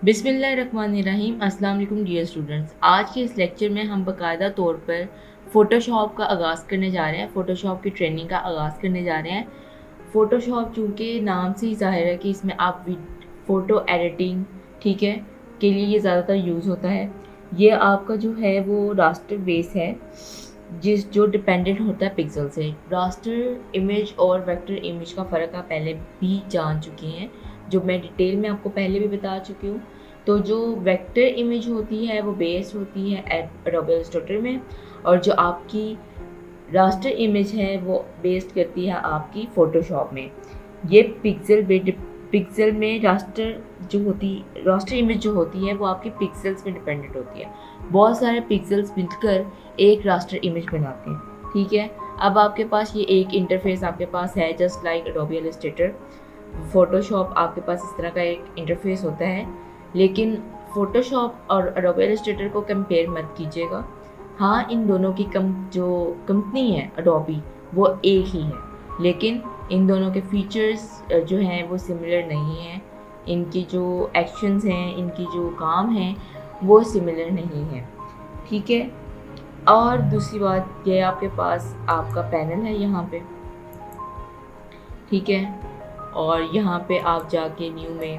बिस्मिल्लाहिर्रहमानिर्रहीम। अस्सलाम वालेकुम डियर स्टूडेंट्स। आज के इस लेक्चर में हम बाकायदा तौर पर फ़ोटोशॉप का आगाज़ करने जा रहे हैं, फ़ोटोशॉप की ट्रेनिंग का आगाज़ करने जा रहे हैं। फ़ोटोशॉप चूँकि नाम से ही ज़ाहिर है कि इसमें आप फ़ोटो एडिटिंग, ठीक है, के लिए ये ज़्यादातर यूज़ होता है। ये आपका जो है वो रास्टर बेस है जो डिपेंडेंट होता है पिक्सल से। रास्टर इमेज और वेक्टर इमेज का फ़र्क आप पहले भी जान चुके हैं, जो मैं डिटेल में आपको पहले भी बता चुकी हूँ। तो जो वेक्टर इमेज होती है वो बेस्ड होती है एडोबे इलस्ट्रेटर में, और जो आपकी रास्टर इमेज है वो बेस्ड करती है आपकी फ़ोटोशॉप में। ये पिक्सल में रास्टर इमेज जो होती है वो आपकी पिक्सल्स में डिपेंडेंट होती है। बहुत सारे पिक्सल्स मिलकर एक रास्टर इमेज बनाते हैं, ठीक है। अब आपके पास ये एक इंटरफेस आपके पास है, just like Adobe Illustrator. Photoshop आपके पास इस तरह का एक इंटरफेस होता है, लेकिन फ़ोटोशॉप और एडोबे इलस्ट्रेटर को कंपेयर मत कीजिएगा। हाँ, इन दोनों की जो कंपनी है एडोबी, वो एक ही है, लेकिन इन दोनों के फीचर्स जो हैं वो सिमिलर नहीं हैं। इनकी जो एक्शंस हैं, इनकी जो काम हैं, वो सिमिलर नहीं है, ठीक है। और दूसरी बात ये, आपके पास आपका पैनल है यहाँ पे, ठीक है, और यहाँ पे आप जाके न्यू में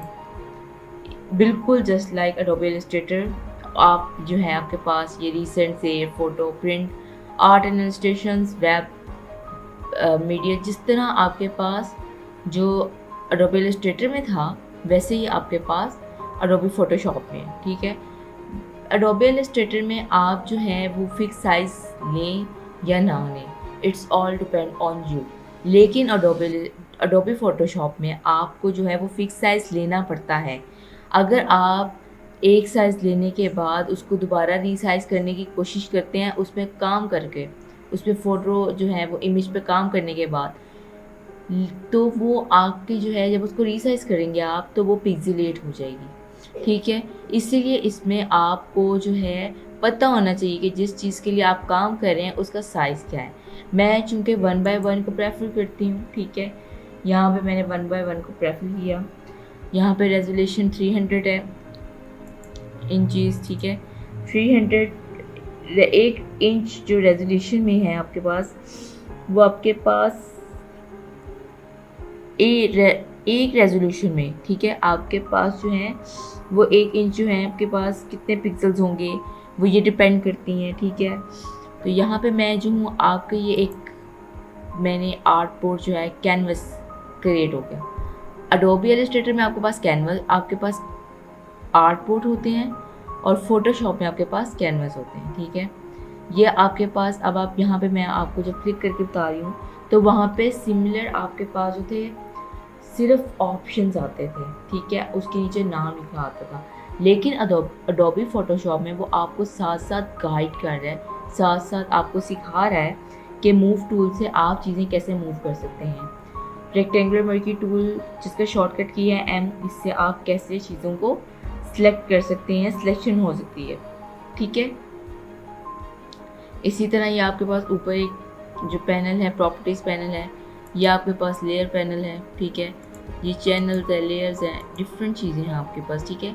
बिल्कुल जस्ट लाइक एडोबे इलस्ट्रेटर आप जो है आपके पास ये रिसेंट से photo, print, art and illustrations, web media, जिस तरह आपके पास जो एडोबे इलस्ट्रेटर में था वैसे ही आपके पास एडोबे फ़ोटोशॉप में, ठीक है। एडोबे इलस्ट्रेटर में आप जो है वो फिक्स साइज़ लें या ना लें, it's all depend on you. लेकिन एडोबे फ़ोटोशॉप में आपको जो है वो फिक्स साइज़ लेना पड़ता है। अगर आप एक साइज़ लेने के बाद उसको दोबारा रीसाइज़ करने की कोशिश करते हैं, उसमें काम करके, उसमें फ़ोटो जो है वो इमेज पे काम करने के बाद, तो वो आपकी जो है जब उसको रीसाइज़ करेंगे आप, तो वो पिक्सेलेट हो जाएगी, ठीक है। इसीलिए इसमें आपको जो है पता होना चाहिए कि जिस चीज़ के लिए आप काम कर रहे हैं उसका साइज़ क्या है। मैं चूँकि 1 बाय 1 को प्रेफर करती हूँ, ठीक है, यहाँ पे मैंने 1 बाय 1 को प्रेफर किया। यहाँ पे रेजोल्यूशन 300 है इंचज़, ठीक है। 300 1 इंच जो रेजोल्यूशन में है आपके पास, वो आपके पास एक रेजोल्यूशन में, ठीक है, आपके पास जो है वो 1 इंच जो है आपके पास कितने पिक्सल्स होंगे वो ये डिपेंड करती हैं, ठीक है। तो यहाँ पे मैं जो हूँ आपके ये एक मैंने आर्ट बोर्ड जो है कैनवस क्रिएट हो गया। एडोबे इलस्ट्रेटर में आपके पास कैनवस, आपके पास आर्ट बोर्ड होते हैं, और फोटोशॉप में आपके पास कैनवस होते हैं, ठीक है। ये आपके पास, अब आप यहाँ पे मैं आपको जब क्लिक करके बता रही हूँ तो वहाँ पे सिमिलर आपके पास जो थे सिर्फ ऑप्शंस आते थे, ठीक है, उसके नीचे नाम लिखा आता था। लेकिन एडोबी फ़ोटोशॉप में वो आपको साथ साथ गाइड कर रहा है, साथ साथ आपको सिखा रहा है कि मूव टूल से आप चीज़ें कैसे मूव कर सकते हैं। रेक्टेंगुलर मर्की टूल जिसका शॉर्टकट की है M, इससे आप कैसे चीज़ों को सिलेक्ट कर सकते हैं, सिलेक्शन हो सकती है, ठीक है। इसी तरह ये आपके पास ऊपर एक जो पैनल है, प्रॉपर्टीज़ पैनल है, ये आपके पास लेयर पैनल है, ठीक है। ये चैनल्स है, लेयर्स हैं, डिफरेंट चीज़ें हैं आपके पास, ठीक है।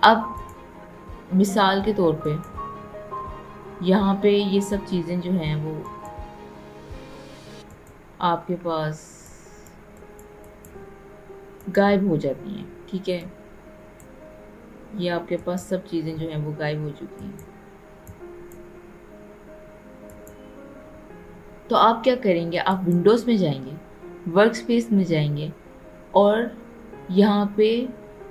अब मिसाल के तौर पे यहाँ पे ये सब चीज़ें जो हैं वो आपके पास गायब हो जाती हैं, ठीक है। ये आपके पास सब चीज़ें जो हैं वो गायब हो चुकी हैं। तो आप क्या करेंगे, आप विंडोज़ में जाएंगे, वर्क स्पेस में जाएंगे, और यहाँ पे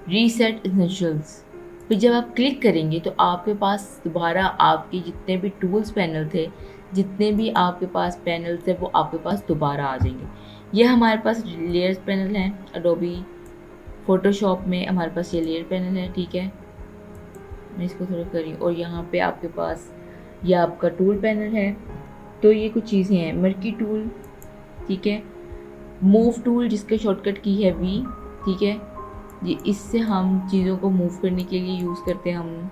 रीसेट इसेंशियल्स फिर जब आप क्लिक करेंगे तो आपके पास दोबारा आपके जितने भी टूल्स पैनल थे, जितने भी आपके पास पैनल थे, वो आपके पास दोबारा आ जाएंगे। ये हमारे पास लेयर्स पैनल है एडोबी फ़ोटोशॉप में, हमारे पास ये लेयर पैनल है, ठीक है। मैं इसको थोड़ा करी, और यहाँ पे आपके पास ये आपका टूल पैनल है। तो ये कुछ चीज़ें हैं, मर्की टूल, ठीक है, मूव टूल जिसका शॉर्टकट की है V, ठीक है, ये इससे हम चीज़ों को मूव करने के लिए यूज़ करते हैं हम।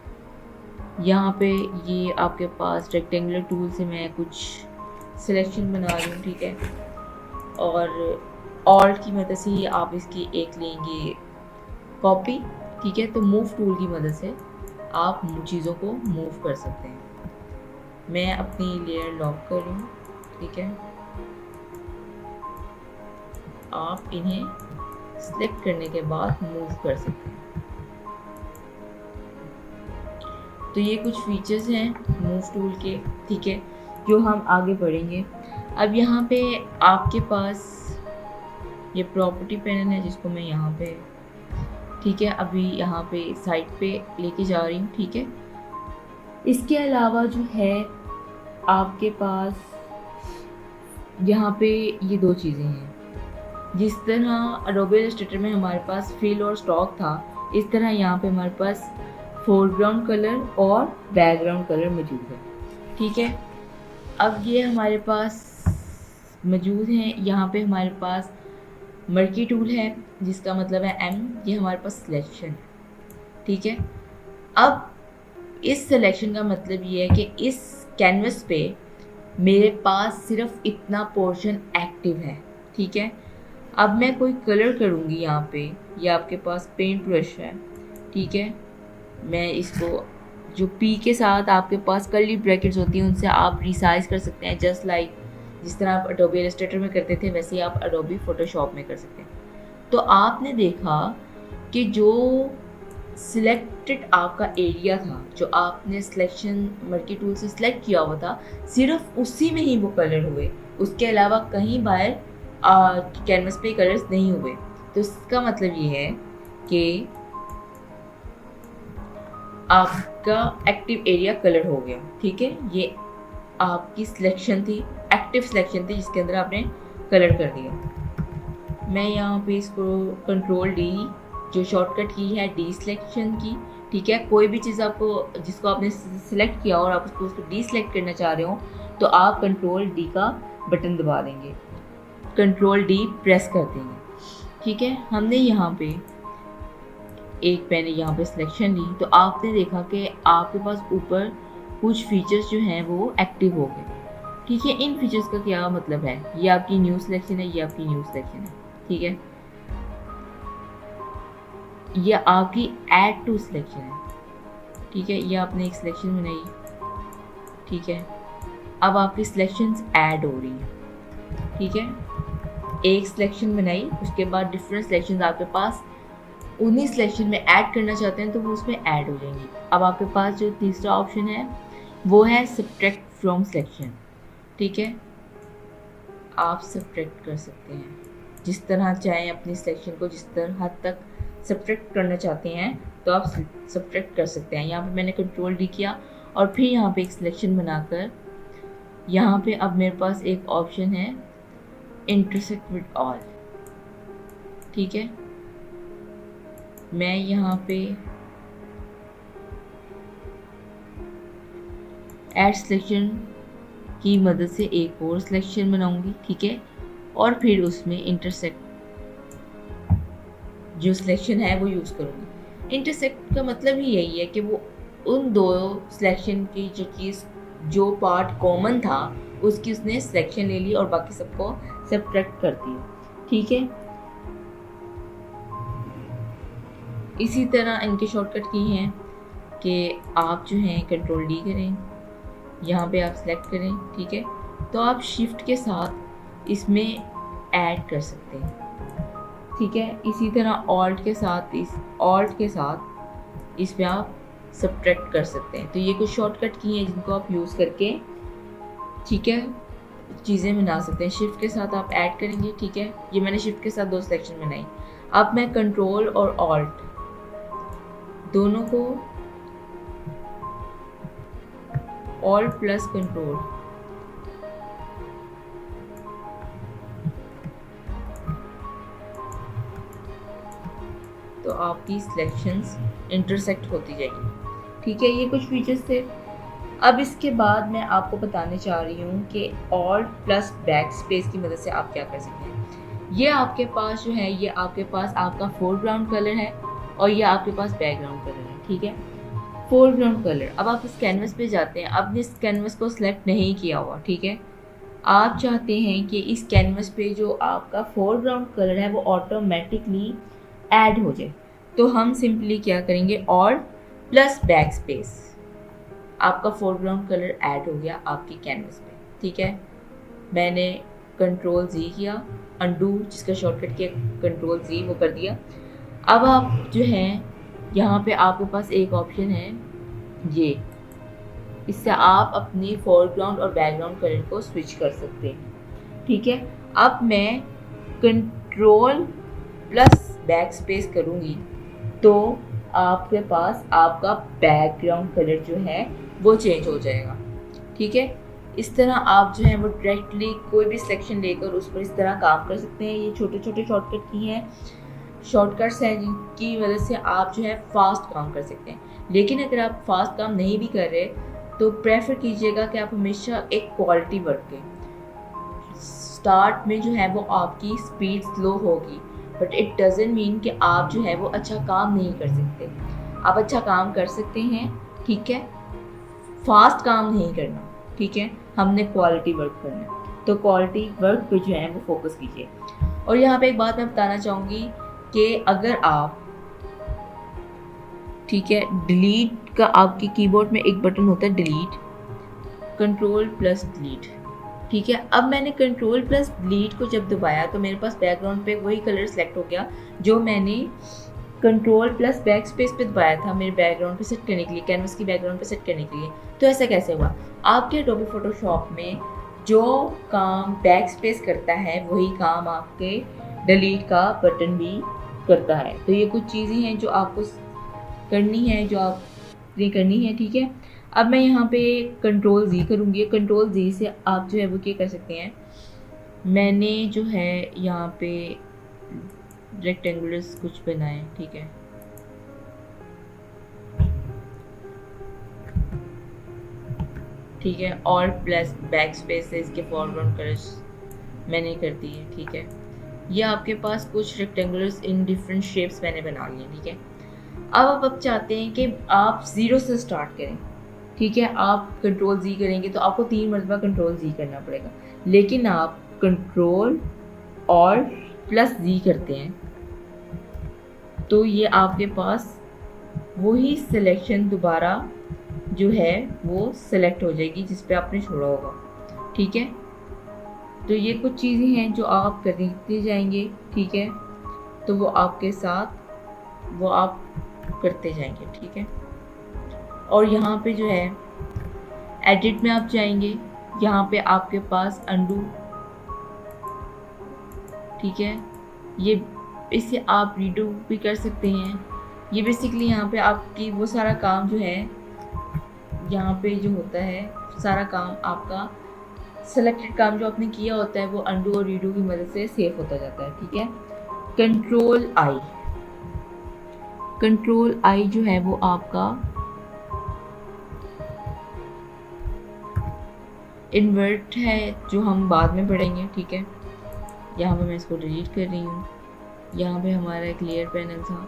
यहाँ पे ये आपके पास रेक्टेंगुलर टूल से मैं कुछ सिलेक्शन बना रही हूँ, ठीक है, और ऑल्ट की मदद से ही आप इसकी एक लेंगे कॉपी, ठीक है। तो मूव टूल की मदद से आप चीज़ों को मूव कर सकते हैं। मैं अपनी लेयर लॉक कर रही हूँ, ठीक है। आप इन्हें सिलेक्ट करने के बाद मूव कर सकते हैं। तो ये कुछ फीचर्स हैं मूव टूल के, ठीक है, जो हम आगे बढ़ेंगे। अब यहाँ पे आपके पास ये प्रॉपर्टी पैनल है जिसको मैं यहाँ पे, ठीक है, अभी यहाँ पे साइड पे लेके जा रही हूँ, ठीक है। इसके अलावा जो है आपके पास यहाँ पे ये दो चीज़ें हैं। जिस तरह एडोबी इलस्ट्रेटर में हमारे पास फिल और स्टॉक था, इस तरह यहाँ पे हमारे पास फोरग्राउंड कलर और बैकग्राउंड कलर मौजूद है, ठीक है। अब ये हमारे पास मौजूद हैं। यहाँ पे हमारे पास मर्की टूल है जिसका मतलब है M, ये हमारे पास सिलेक्शन है, ठीक है। अब इस सिलेक्शन का मतलब ये है कि इस कैनवस पे मेरे पास सिर्फ इतना पोर्शन एक्टिव है, ठीक है। अब मैं कोई कलर करूँगी यहाँ पे, ये आपके पास पेंट ब्रश है, ठीक है। मैं इसको जो P के साथ आपके पास कर्ली ब्रैकेट्स होती हैं उनसे आप रिसाइज कर सकते हैं, जस्ट लाइक जिस तरह आप एडोबी इलस्ट्रेटर में करते थे वैसे ही आप एडोबी फोटोशॉप में कर सकते हैं। तो आपने देखा कि जो सिलेक्टेड आपका एरिया था, जो आपने सिलेक्शन मर्की टूल से सिलेक्ट किया हुआ था, सिर्फ उसी में ही वो कलर हुए, उसके अलावा कहीं बाहर कैनवस पे कलर्स नहीं हुए। तो इसका मतलब ये है कि आपका एक्टिव एरिया कलर हो गया, ठीक है। ये आपकी सिलेक्शन थी, एक्टिव सिलेक्शन थी जिसके अंदर आपने कलर कर दिया। मैं यहाँ पे इसको कंट्रोल D जो शॉर्टकट की है डी सिलेक्शन की, ठीक है। कोई भी चीज़ आपको जिसको आपने सिलेक्ट किया और आप उसको डी सिलेक्ट करना चाह रहे हो तो आप कंट्रोल D का बटन दबा देंगे, कंट्रोल D प्रेस कर देंगे, ठीक है। हमने यहाँ पे एक मैंने यहाँ पे सिलेक्शन ली तो आपने देखा कि आपके पास ऊपर कुछ फीचर्स जो हैं वो एक्टिव हो गए, ठीक है। इन फीचर्स का क्या मतलब है, ये आपकी न्यू सिलेक्शन है, ये आपकी न्यू सिलेक्शन है, ठीक है। ये आपकी ऐड टू सिलेक्शन है, ठीक है। ये आपने एक सिलेक्शन बनाई, ठीक है। अब आपकी सिलेक्शंस ऐड हो रही हैं, ठीक है। एक सिलेक्शन बनाई, उसके बाद डिफरेंट सिलेक्शंस आपके पास उन्हीं सिलेक्शन में ऐड करना चाहते हैं तो वो उसमें ऐड हो जाएंगी। अब आपके पास जो तीसरा ऑप्शन है वो है सब्ट्रैक्ट फ्रॉम सिलेक्शन, ठीक है। आप सब्ट्रैक्ट कर सकते हैं जिस तरह चाहें, अपनी सिलेक्शन को जिस तरह हद तक सब्ट्रैक्ट करना चाहते हैं तो आप सब्ट्रैक्ट कर सकते हैं। यहाँ पे मैंने कंट्रोल D किया और फिर यहाँ पे एक सिलेक्शन बनाकर यहाँ पे अब मेरे पास एक ऑप्शन है इंटरसेक्ट विद ऑल, ठीक है। मैं यहाँ पे ऐड सिलेक्शन की मदद से एक और सिलेक्शन बनाऊंगी, ठीक है। और फिर उसमें इंटरसेक्ट जो सिलेक्शन है वो यूज़ करूँगी। इंटरसेक्ट का मतलब ही यही है कि वो उन दो सिलेक्शन की जो चीज़ जो पार्ट कॉमन था उसकी उसने सिलेक्शन ले ली और बाकी सबको सब्ट्रैक्ट कर दिया, ठीक है। इसी तरह इनके शॉर्टकट की हैं कि आप जो हैं कंट्रोल D करें, यहाँ पे आप सिलेक्ट करें, ठीक है। तो आप शिफ्ट के साथ इसमें ऐड कर सकते हैं, ठीक है। इसी तरह ऑल्ट के साथ इसमें आप सब्ट्रैक्ट कर सकते हैं। तो ये कुछ शॉर्टकट की हैं जिनको आप यूज़ करके, ठीक है, चीज़ें बना सकते हैं। शिफ्ट के साथ आप ऐड करेंगे, ठीक है। ये मैंने शिफ्ट के साथ दो सिलेक्शन बनाई। अब मैं कंट्रोल और ऑल्ट दोनों को ऑल्ट प्लस कंट्रोल तो आपकी सिलेक्शंस इंटरसेक्ट होती जाएंगी, ठीक है। ये कुछ फीचर्स थे। अब इसके बाद मैं आपको बताने चाह रही हूँ कि ऑल्ट प्लस बैक स्पेस की मदद से आप क्या कर सकते हैं। ये आपके पास जो है, ये आपके पास आपका फोरग्राउंड कलर है और ये आपके पास बैकग्राउंड कलर है, ठीक है। फोरग्राउंड कलर, अब आप इस कैनवस पे जाते हैं, आपने इस कैनवस को सिलेक्ट नहीं किया हुआ, ठीक है। आप चाहते हैं कि इस कैनवस पे जो आपका फोरग्राउंड कलर है वो ऑटोमेटिकली ऐड हो जाए, तो हम सिंपली क्या करेंगे, और प्लस बैक स्पेस, आपका फोरग्राउंड कलर ऐड हो गया आपकी कैनवस पे। ठीक है, मैंने कंट्रोल जी किया, अंडू जिसका शॉर्टकट किया कंट्रोल जी वो कर दिया। अब आप जो है यहाँ पे आपके पास एक ऑप्शन है ये, इससे आप अपनी फोरग्राउंड और बैकग्राउंड कलर को स्विच कर सकते हैं। ठीक है, अब मैं कंट्रोल प्लस बैक स्पेस करूँगी तो आपके पास आपका बैकग्राउंड कलर जो है वो चेंज हो जाएगा। ठीक है, इस तरह आप जो है वो डायरेक्टली कोई भी सिलेक्शन लेकर उस पर इस तरह काम कर सकते हैं। ये छोटे छोटे शॉर्टकट की हैं, शॉर्टकट्स हैं जिनकी वजह से आप जो है फास्ट काम कर सकते हैं। लेकिन अगर आप फास्ट काम नहीं भी कर रहे तो प्रेफर कीजिएगा कि आप हमेशा एक क्वालिटी वर्क करें। स्टार्ट में जो है वो आपकी स्पीड स्लो होगी, बट इट डजेंट मीन कि आप जो है वो अच्छा काम नहीं कर सकते। आप अच्छा काम कर सकते हैं, ठीक है, फास्ट काम नहीं करना। ठीक है, हमने क्वालिटी वर्क करना है, तो क्वालिटी वर्क पे जो है वो फोकस कीजिए। और यहाँ पे एक बात मैं बताना चाहूँगी कि अगर आप, ठीक है, डिलीट का आपके कीबोर्ड में एक बटन होता है डिलीट, कंट्रोल प्लस डिलीट। ठीक है, अब मैंने कंट्रोल प्लस डिलीट को जब दबाया तो मेरे पास बैकग्राउंड पे वही कलर सेलेक्ट हो गया जो मैंने कंट्रोल प्लस बैक स्पेस पे दबाया था मेरे बैकग्राउंड पे सेट करने के लिए, कैनवस की बैकग्राउंड पे सेट करने के लिए। तो ऐसा कैसे हुआ? आपके एडोबी फोटोशॉप में जो काम बैक स्पेस करता है वही काम आपके डिलीट का बटन भी करता है। तो ये कुछ चीज़ें हैं जो आपको करनी है, जो आपने करनी है। ठीक है, अब मैं यहाँ पे कंट्रोल जी करूँगी। कंट्रोल जी से आप जो है वो क्या कर सकते हैं, मैंने जो है यहाँ पे रेक्टेंगुलर्स कुछ बनाए। ठीक है, ठीक है, और प्लस बैक स्पेस से इसके फॉरग्राउंड कलर्स मैंने कर दिए। ठीक है, ये आपके पास कुछ रेक्टेंगुलर्स इन डिफरेंट शेप्स मैंने बना लिए। ठीक है, अब आप चाहते हैं कि आप ज़ीरो से स्टार्ट करें। ठीक है, आप कंट्रोल जी करेंगे तो आपको 3 मरतबा कंट्रोल जी करना पड़ेगा, लेकिन आप कंट्रोल और प्लस जी करते हैं तो ये आपके पास वही सिलेक्शन दोबारा जो है वो सिलेक्ट हो जाएगी जिस पे आपने छोड़ा होगा। ठीक है, तो ये कुछ चीज़ें हैं जो आप करते जाएंगे। ठीक है, तो वो आपके साथ वो आप करते जाएंगे। ठीक है, और यहाँ पे जो है एडिट में आप जाएंगे, यहाँ पे आपके पास अंडू, ठीक है, ये इससे आप रीडू भी कर सकते हैं। ये बेसिकली यहाँ पे आपकी वो सारा काम जो है यहाँ पे जो होता है सारा काम आपका सेलेक्टेड काम जो आपने किया होता है वो अंडू और रीडू की मदद से सेव होता जाता है। ठीक है, कंट्रोल आई जो है वो आपका इन्वर्ट है जो हम बाद में पढ़ेंगे। ठीक है, यहाँ पे मैं इसको डिलीट कर रही हूँ। यहाँ पे हमारा एक लेयर पैनल था,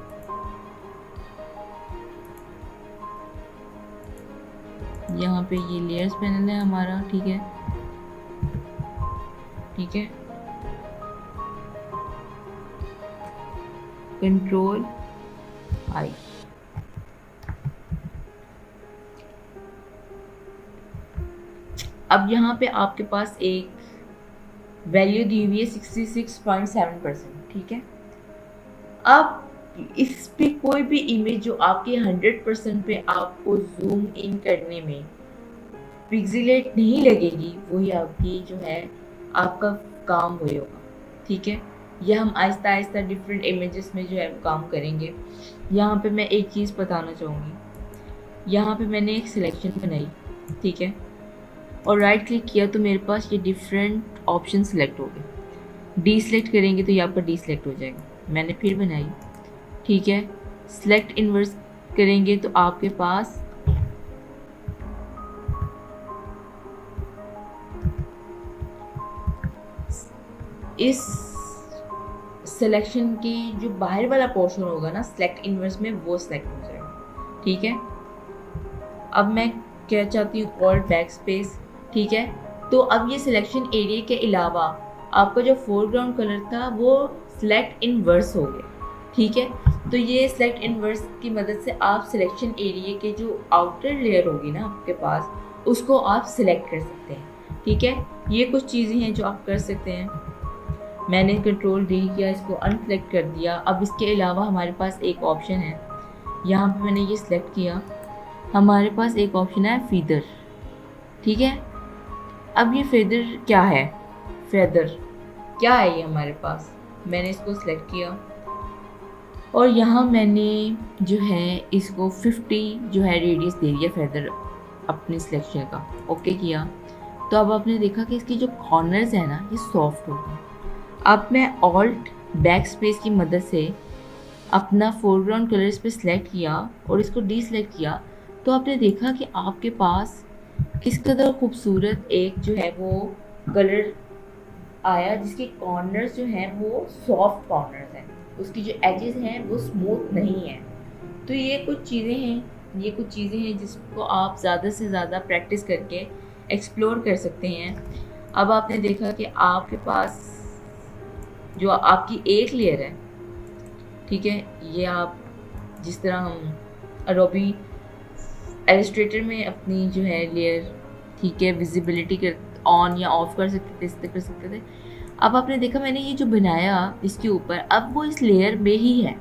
यहाँ पे ये लेयर्स पैनल है हमारा। ठीक है, ठीक है, कंट्रोल आई। अब यहाँ पे आपके पास एक वैल्यू दी हुई है 66.7%। ठीक है, अब इस पे कोई भी इमेज जो आपके 100% पे आपको जूम इन करने में पिक्सेलेट नहीं लगेगी वही आपकी जो है आपका काम वही होगा। ठीक है, यह हम आहिस्ता आहिस्ता डिफरेंट इमेजेस में जो है काम करेंगे। यहाँ पे मैं एक चीज़ बताना चाहूँगी, यहाँ पे मैंने एक सिलेक्शन बनाई। ठीक है, और राइट क्लिक किया तो मेरे पास ये डिफरेंट ऑप्शन सेलेक्ट हो गए। डी सेलेक्ट करेंगे तो ये आपका डी सेलेक्ट हो जाएगा। मैंने फिर बनाई। ठीक है, सेलेक्ट इन्वर्स करेंगे तो आपके पास इस सिलेक्शन की जो बाहर वाला पोर्शन होगा ना सेलेक्ट इन्वर्स में वो सेलेक्ट हो जाएगा। ठीक है, अब मैं क्या चाहती हूँ ऑल्ट बैक स्पेस। ठीक है, तो अब ये सिलेक्शन एरिया के अलावा आपका जो फोरग्राउंड कलर था वो सिलेक्ट इन्वर्स हो गया। ठीक है, तो ये सेलेक्ट इनवर्स की मदद से आप सिलेक्शन एरिया के जो आउटर लेयर होगी ना आपके पास, उसको आप सिलेक्ट कर सकते हैं। ठीक है, ये कुछ चीज़ें हैं जो आप कर सकते हैं। मैंने कंट्रोल डी किया, इसको अनसेलेक्ट कर दिया। अब इसके अलावा हमारे पास एक ऑप्शन है, यहाँ पे मैंने ये सिलेक्ट किया, हमारे पास एक ऑप्शन है फीदर। ठीक है, अब ये फेदर क्या है, फेदर क्या है ये हमारे पास, मैंने इसको सिलेक्ट किया और यहाँ मैंने जो है इसको 50 जो है रेडियस दे दिया फेदर अपनी सिलेक्शन का, ओके किया। तो अब आपने देखा कि इसकी जो कॉर्नर्स है ना ये सॉफ्ट हो गए। अब मैं ऑल्ट बैक स्पेस की मदद से अपना फोरग्राउंड कलर इस पर सिलेक्ट किया और इसको डी सिलेक्ट किया, तो आपने देखा कि आपके पास किस कदर खूबसूरत एक जो है वो कलर आया, जिसके कॉर्नर्स जो हैं वो सॉफ्ट कॉर्नर्स हैं, उसकी जो एजेस हैं वो स्मूथ नहीं है। तो ये कुछ चीज़ें हैं जिसको आप ज़्यादा से ज़्यादा प्रैक्टिस करके एक्सप्लोर कर सकते हैं। अब आपने देखा कि आपके पास जो आपकी एक लेयर है, ठीक है, ये आप जिस तरह हम एडोबी इलस्ट्रेटर में अपनी जो है लेयर, ठीक है, विजिबिलिटी कर ऑन या ऑफ कर सकते थे। अब आपने देखा मैंने ये जो बनाया इसके ऊपर, अब वो इस लेयर में ही है।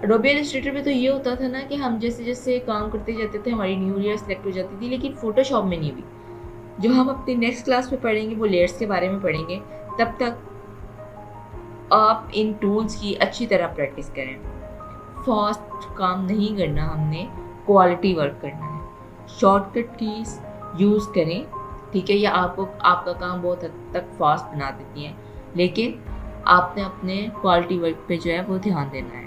एडोबी इलस्ट्रेटर में तो ये होता था ना कि हम जैसे जैसे काम करते जाते थे हमारी न्यू लेयर सेलेक्ट हो जाती थी, लेकिन फोटोशॉप में नहीं हुई। जो हम अपनी नेक्स्ट क्लास में पढ़ेंगे वो लेयर्स के बारे में पढ़ेंगे। तब तक आप इन टूल्स की अच्छी तरह प्रैक्टिस करें। फास्ट काम नहीं करना, हमने क्वालिटी वर्क करना है। शॉर्टकट कीज यूज़ करें, ठीक है, या आपको आपका काम बहुत हद तक फास्ट बना देती हैं, लेकिन आपने अपने क्वालिटी वर्क पे जो है वो ध्यान देना है।